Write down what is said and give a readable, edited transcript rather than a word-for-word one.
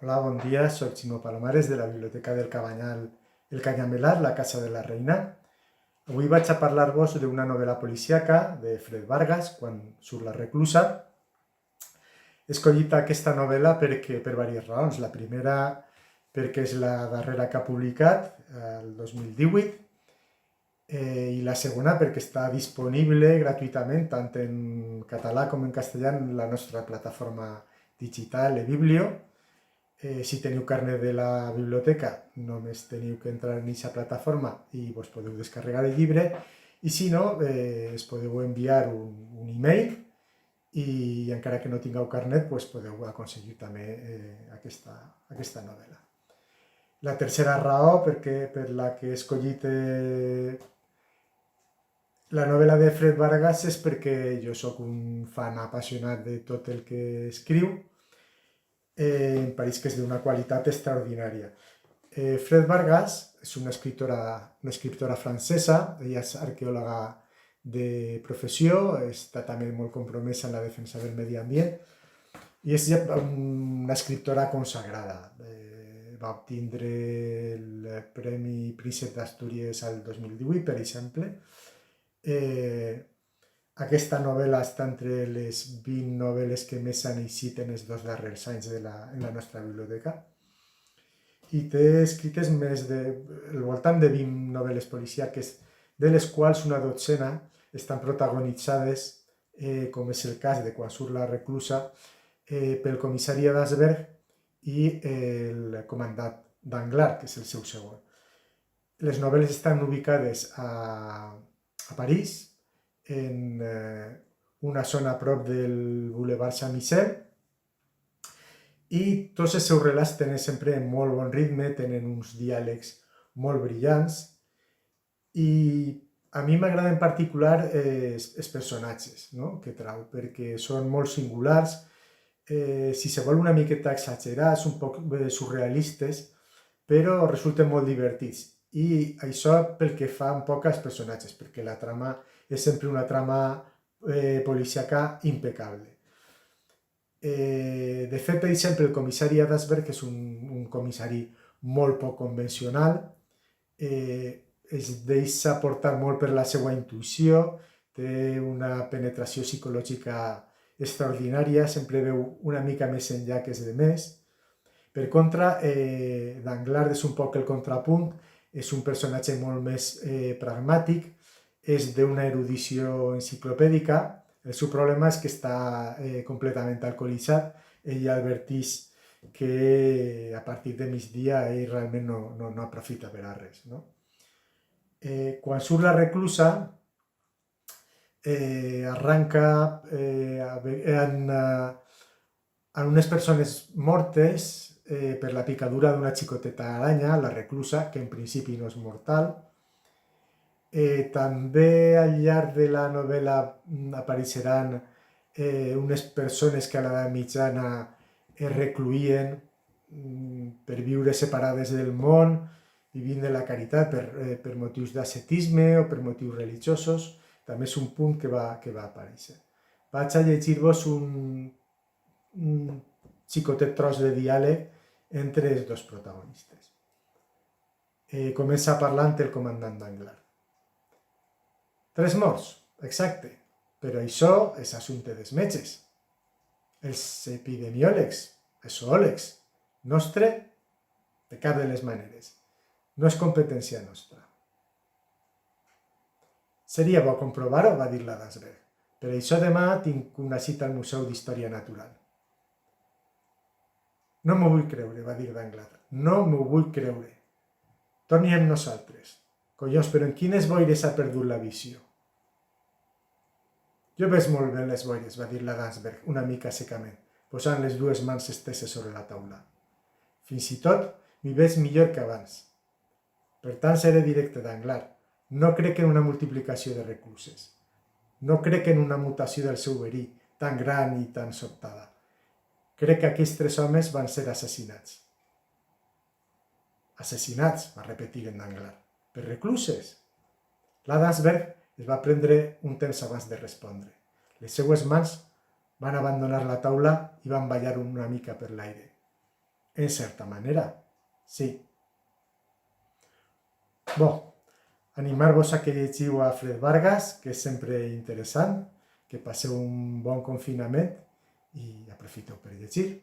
Hola, bon dia, soc Ximo Palomares de la Biblioteca del Cabanyal El Canyamelar, la Casa de la Reina. Avui vaig a parlar-vos d'una novel·la policíaca de Fred Vargas, Quan surt la reclusa. He escollit aquesta novel·la per diverses raons. La primera, perquè és la darrera que ha publicat, el 2018, i la segona perquè està disponible gratuïtament tant en català com en castellà en la nostra plataforma digital eBiblio. Si teniu carnet de la biblioteca, només teniu que entrar en aquesta plataforma i vos podeu descarregar el llibre, i si no, es podeu enviar un e-mail i encara que no tingueu carnet, podeu aconseguir també aquesta novel·la. La tercera raó per la que he escollit la novel·la de Fred Vargas és perquè jo sóc un fan apassionat de tot el que escriu. Em pareix que és d'una qualitat extraordinària. Fred Vargas és una escriptora francesa, ella és arqueòloga de professió, està també molt compromesa en la defensa del medi ambient i és una escriptora consagrada. Va obtindre el Premi Príncep d'Astúries al 2018, per exemple. Aquesta novel·la està entre les 20 novel·les que més s'han llegit en els 2 darrers anys en la nostra biblioteca. I té escrites al voltant de 20 novel·les policíaques, de les quals una dotzena estan protagonitzades, com és el cas de Quan surt la reclusa, pel comissari Adasberg i el comandant Danglars, que és el seu segon. Les novel·les estan ubicades a París, en una zona a prop del Boulevard Saint-Michel, i tots els seus relats tenen sempre molt bon ritme, tenen uns diàlegs molt brillants, i a mi m'agraden en particular els personatges, no?, que trau, perquè són molt singulars, si se vol una miqueta exagerats, un poc surrealistes, però resulten molt divertits. I això pel que fa un poc als personatges, perquè la trama és sempre una trama policíaca impecable. De fet, per exemple, el comissari Adasberg, que és un comissari molt poc convencional, es deixa portar molt per la seva intuïció, té una penetració psicològica extraordinària, sempre veu una mica més enllà que els demés. Per contra, Danglars és un poc el contrapunt, és un personatge molt més pragmàtic, és d'una erudició enciclopèdica. El seu problema és que està completament alcoholitzat. Ell adverteix que a partir de migdia ell realment no aprofita per a res, no? Quan surt la reclusa, arranca en unes persones mortes per la picadura d'una xicoteta aranya, la reclusa, que en principi no és mortal. També al llarg de la novel·la apareixeran unes persones que a l'edat mitjana es recluïen per viure separades del món, vivint de la caritat per motius d'ascetisme o per motius religiosos. També és un punt que va aparèixer. Vaig a llegir-vos un xicotet tros de diàleg entre els dos protagonistes. Comença parlant el comandant Danglars. 3 morts, exacte, però això és assumpte dels metges, els epidemiòlegs, els zoòlegs. Nostre, de cap de les maneres. No és competència nostra. Seria bo comprovar-ho, va dir l'Adasberg. Per això demà tinc una cita al Museu d'Història Natural. No m'ho vull creure, va dir Danglars. No m'ho vull creure. Torni amb nosaltres. Collons, però en quines boires ha perdut la visió? Jo veig molt bé les boires, va dir l'Adasberg, una mica secament, posant les 2 mans esteses sobre la taula. Fins i tot m'hi veig millor que abans. Per tant, seré directe, Danglars. No crec en una multiplicació de recluses. No crec en una mutació del seu verí, tan gran i tan sobtada. Crec que aquells 3 homes van ser assassinats. Assassinats, va repetir en Danglars. Per recluses? L'Adasberg es va prendre un temps abans de respondre. Les seues mans van abandonar la taula i van ballar una mica per l'aire. en certa manera, sí. Bon, animar-vos a que llegiu a Fred Vargas, que és sempre interessant, que passeu un bon confinament i aprofiteu per llegir.